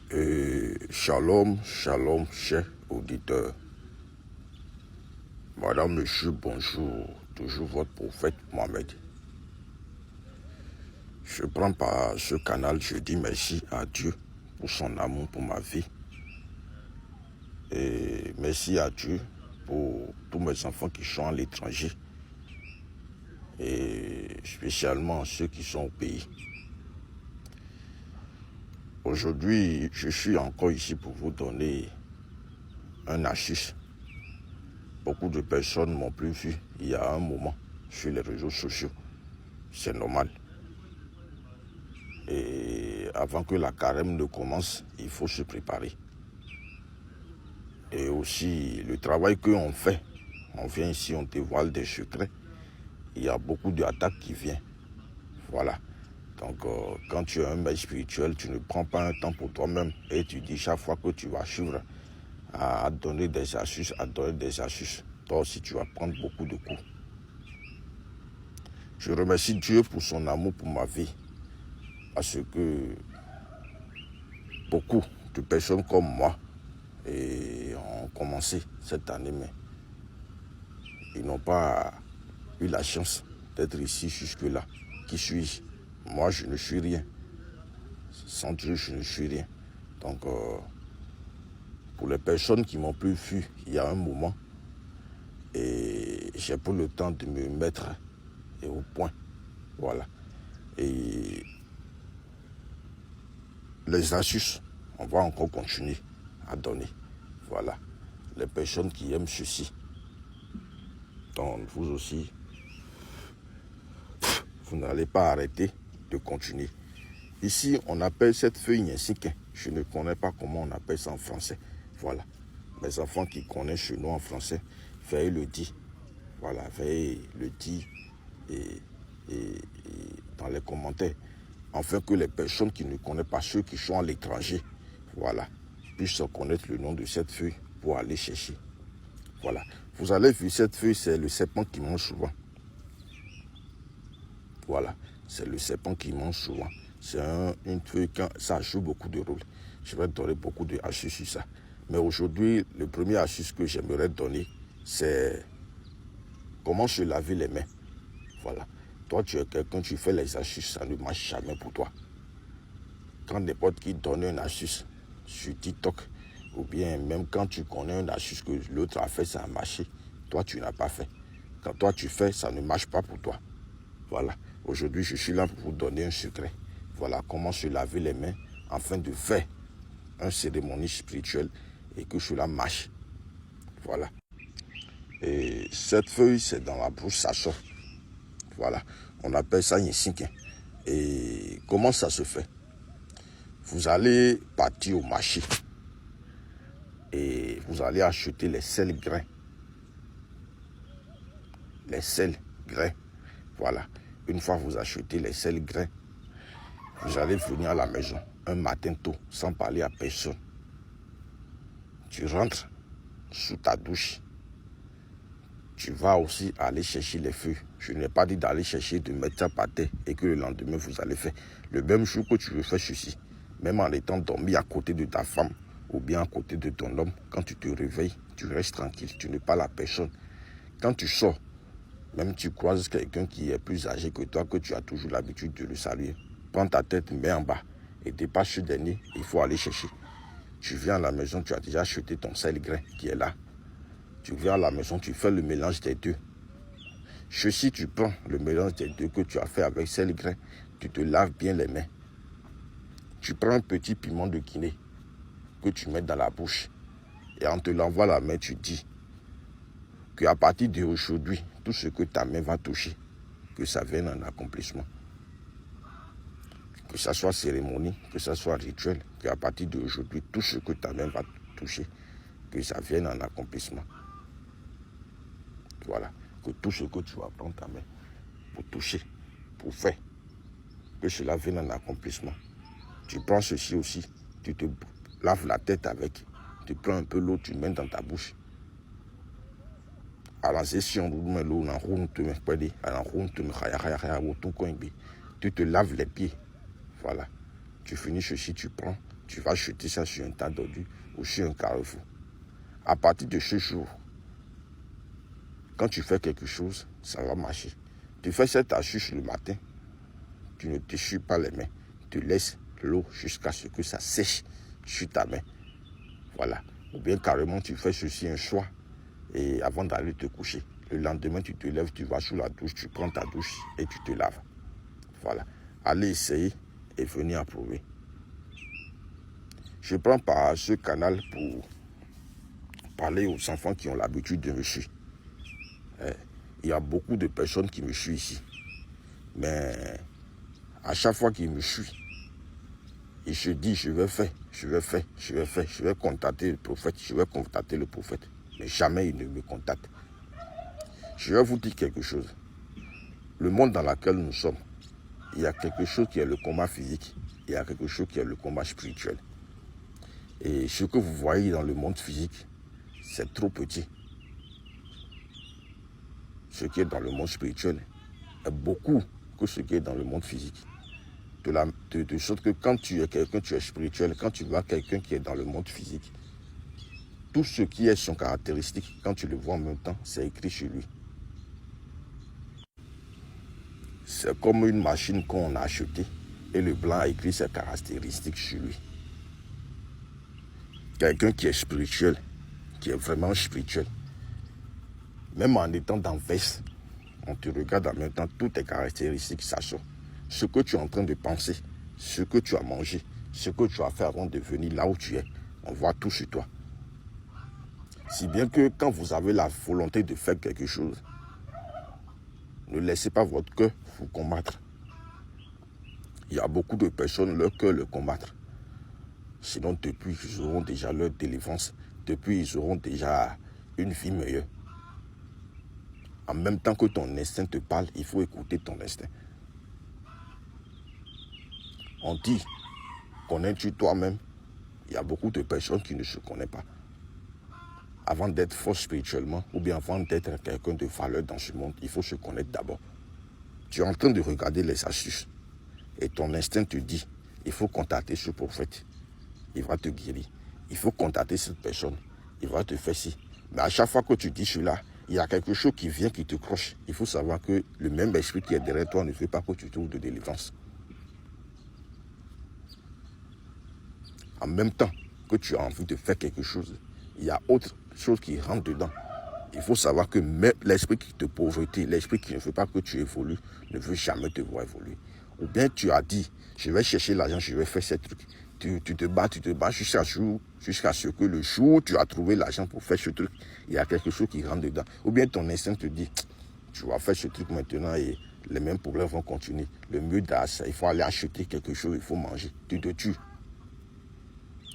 Shalom, shalom, chers auditeurs. Madame, monsieur, bonjour. Toujours votre prophète Mohamed. Je prends par ce canal, je dis merci à Dieu pour son amour pour ma vie. Et merci à Dieu pour tous mes enfants qui sont à l'étranger. Et spécialement ceux qui sont au pays. Aujourd'hui, je suis encore ici pour vous donner un astuce. Beaucoup de personnes m'ont plus vu il y a un moment sur les réseaux sociaux. C'est normal. Et avant que la carême ne commence, il faut se préparer. Et aussi, le travail qu'on fait, on vient ici, on dévoile des secrets. Il y a beaucoup d'attaques qui viennent. Voilà. Donc, quand tu es un maître spirituel, tu ne prends pas un temps pour toi-même et tu dis chaque fois que tu vas suivre à donner des astuces, toi aussi tu vas prendre beaucoup de coups. Je remercie Dieu pour son amour pour ma vie. Parce que beaucoup de personnes comme moi ont commencé cette année, mais ils n'ont pas eu la chance d'être ici jusque-là. Qui suis-je? Moi, je ne suis rien. Sans Dieu, je ne suis rien. Donc, pour les personnes qui m'ont plus vu il y a un moment, et j'ai pris le temps de me mettre au point. Voilà. Et les astuces, on va encore continuer à donner. Voilà. Les personnes qui aiment ceci. Donc, vous aussi, vous n'allez pas arrêter de continuer. Ici, on appelle cette feuille nyensiquin. Je ne connais pas comment on appelle ça en français. Voilà. Mes enfants qui connaissent chez nous en français, veuillez le dire. Voilà, veuillez le dire et dans les commentaires. Afin que les personnes qui ne connaissent pas, ceux qui sont à l'étranger, voilà, puissent connaître le nom de cette feuille pour aller chercher. Voilà. Vous allez voir cette feuille, c'est le serpent qui mange souvent. Voilà, c'est le serpent qui mange souvent. C'est une feuille, ça joue beaucoup de rôles. Je vais donner beaucoup d'astuces sur ça. Mais aujourd'hui, le premier astuce que j'aimerais donner, c'est comment se laver les mains. Voilà. Toi, tu es quelqu'un, tu fais les astuces, ça ne marche jamais pour toi. Quand n'importe qui donne une astuce sur TikTok, ou bien même quand tu connais une astuce que l'autre a fait, ça a marché, toi, tu n'as pas fait. Quand toi, tu fais, ça ne marche pas pour toi. Voilà. Aujourd'hui, je suis là pour vous donner un secret. Voilà comment se laver les mains afin de faire une cérémonie spirituelle et que cela marche. Voilà. Et cette feuille, c'est dans la bouche, ça sort. Voilà. On appelle ça nyensiquin. Et comment ça se fait? Vous allez partir au marché et vous allez acheter les sels grains. Les sels grains. Voilà. Une fois vous achetez les sels grains, vous allez venir à la maison un matin tôt sans parler à personne. Tu rentres sous ta douche. Tu vas aussi aller chercher les feuilles. Je n'ai pas dit d'aller chercher, de mettre ça par terre et que le lendemain vous allez faire. Le même jour que tu veux faire ceci, même en étant dormi à côté de ta femme ou bien à côté de ton homme, quand tu te réveilles, tu restes tranquille, tu ne parles à personne. Quand tu sors, même tu croises quelqu'un qui est plus âgé que toi, que tu as toujours l'habitude de le saluer. Prends ta tête, mets en bas et dépasse ce dernier, il faut aller chercher. Tu viens à la maison, tu as déjà acheté ton sel grain qui est là. Tu viens à la maison, tu fais le mélange des deux. Ceci, tu prends le mélange des deux que tu as fait avec sel grain, tu te laves bien les mains. Tu prends un petit piment de Guinée que tu mets dans la bouche. Et en te lavant la main, tu dis qu'à partir d'aujourd'hui, tout ce que ta main va toucher, que ça vienne en accomplissement. Que ça soit cérémonie, que ça soit rituel, qu'à partir d'aujourd'hui, tout ce que ta main va toucher, que ça vienne en accomplissement. Voilà. Que tout ce que tu vas prendre ta main pour toucher, pour faire, que cela vienne en accomplissement. Tu prends ceci aussi, tu te laves la tête avec, tu prends un peu l'eau, tu mets dans ta bouche. Tu te laves les pieds. Voilà. Tu finis ceci, tu prends tu vas jeter ça sur un tas d'ordures ou sur un carrefour. À partir de ce jour, quand tu fais quelque chose, ça va marcher. Tu fais cette astuce le matin, tu ne t'essuies pas les mains. Tu laisses l'eau jusqu'à ce que ça sèche sur ta main. Voilà. Ou bien carrément, tu fais ceci un soir et avant d'aller te coucher. Le lendemain, tu te lèves, tu vas sous la douche, tu prends ta douche et tu te laves. Voilà. Allez essayer et venir approuver. Je prends par ce canal pour parler aux enfants qui ont l'habitude de me suivre. Il y a beaucoup de personnes qui me suivent ici. Mais à chaque fois qu'ils me suivent, ils se disent je vais contacter le prophète, Mais jamais ils ne me contactent. Je vais vous dire quelque chose. Le monde dans lequel nous sommes, il y a quelque chose qui est le combat physique, il y a quelque chose qui est le combat spirituel. Et ce que vous voyez dans le monde physique, c'est trop petit. Ce qui est dans le monde spirituel est beaucoup que ce qui est dans le monde physique. De sorte que quand tu es quelqu'un, tu es spirituel, quand tu vois quelqu'un qui est dans le monde physique, tout ce qui est son caractéristique, quand tu le vois en même temps, c'est écrit sur lui. C'est comme une machine qu'on a achetée et le blanc a écrit ses caractéristiques sur lui. Quelqu'un qui est spirituel, qui est vraiment spirituel, même en étant dans veste, on te regarde en même temps, toutes tes caractéristiques, ça sort. Ce que tu es en train de penser, ce que tu as mangé, ce que tu as fait avant de venir là où tu es, on voit tout sur toi. Si bien que quand vous avez la volonté de faire quelque chose, ne laissez pas votre cœur vous combattre. Il y a beaucoup de personnes, leur cœur le combattre. Sinon, depuis, ils auront déjà leur délivrance. Depuis, ils auront déjà une vie meilleure. En même temps que ton instinct te parle, il faut écouter ton instinct. On dit, connais-tu toi-même? Il y a beaucoup de personnes qui ne se connaissent pas. Avant d'être fort spirituellement, ou bien avant d'être quelqu'un de valeur dans ce monde, il faut se connaître d'abord. Tu es en train de regarder les astuces. Et ton instinct te dit, il faut contacter ce prophète. Il va te guérir. Il faut contacter cette personne. Il va te faire ci. Mais à chaque fois que tu dis cela, il y a quelque chose qui vient, qui te croche. Il faut savoir que le même esprit qui est derrière toi ne veut pas que tu trouves de délivrance. En même temps que tu as envie de faire quelque chose, il y a autre chose qui rentre dedans. Il faut savoir que même l'esprit qui te pauvreté, l'esprit qui ne veut pas que tu évolues, ne veut jamais te voir évoluer. Ou bien tu as dit, je vais chercher l'argent, je vais faire ces trucs. Tu te bats jusqu'à ce que le jour où tu as trouvé l'argent pour faire ce truc, il y a quelque chose qui rentre dedans. Ou bien ton instinct te dit, tu vas faire ce truc maintenant et les mêmes problèmes vont continuer. Le mieux d'as, il faut aller acheter quelque chose, il faut manger. Tu te tues.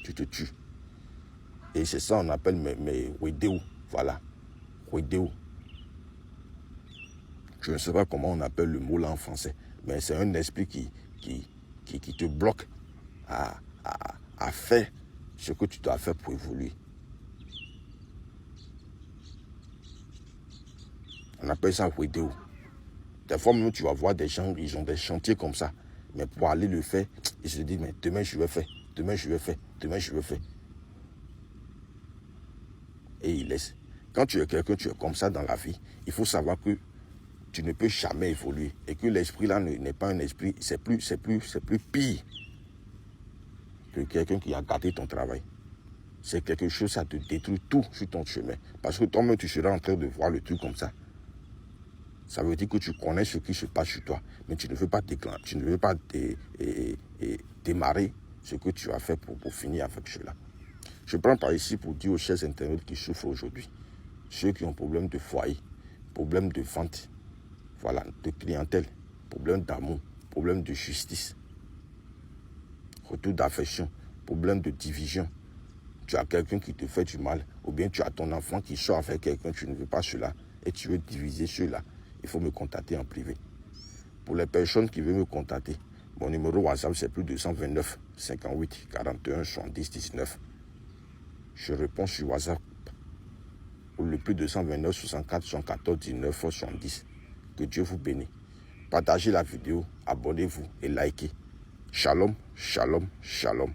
Tu te tues. Et c'est ça qu'on appelle mes wedéo. Voilà. Wedéo. Je ne sais pas comment on appelle le mot là en français, mais c'est un esprit qui te bloque à faire ce que tu dois faire pour évoluer. On appelle ça wedéo. Des fois même tu vas voir des gens, ils ont des chantiers comme ça, mais pour aller le faire, ils se disent, mais demain je vais faire, demain je vais faire, demain je vais faire. Et ils laissent. Quand tu es quelqu'un, tu es comme ça dans la vie, il faut savoir que tu ne peux jamais évoluer et que l'esprit là n'est pas un esprit, c'est plus pire que quelqu'un qui a gâté ton travail. C'est quelque chose, ça te détruit tout sur ton chemin. Parce que toi-même, tu seras en train de voir le truc comme ça. Ça veut dire que tu connais ce qui se passe sur toi, mais tu ne veux pas déclencher, tu ne veux pas démarrer ce que tu as fait pour finir avec cela. Je prends par ici pour dire aux chers internautes qui souffrent aujourd'hui, ceux qui ont problème de foyer, problème de vente, voilà, de clientèle, problème d'amour, problème de justice, retour d'affection, problème de division. Tu as quelqu'un qui te fait du mal, ou bien tu as ton enfant qui sort avec quelqu'un, tu ne veux pas cela, et tu veux diviser cela. Il faut me contacter en privé. Pour les personnes qui veulent me contacter, mon numéro WhatsApp c'est plus 229 58 41 70 19. Je réponds sur WhatsApp ou le plus 229 64 74 19 70. Que Dieu vous bénisse. Partagez la vidéo, abonnez-vous et likez. Shalom, shalom, shalom.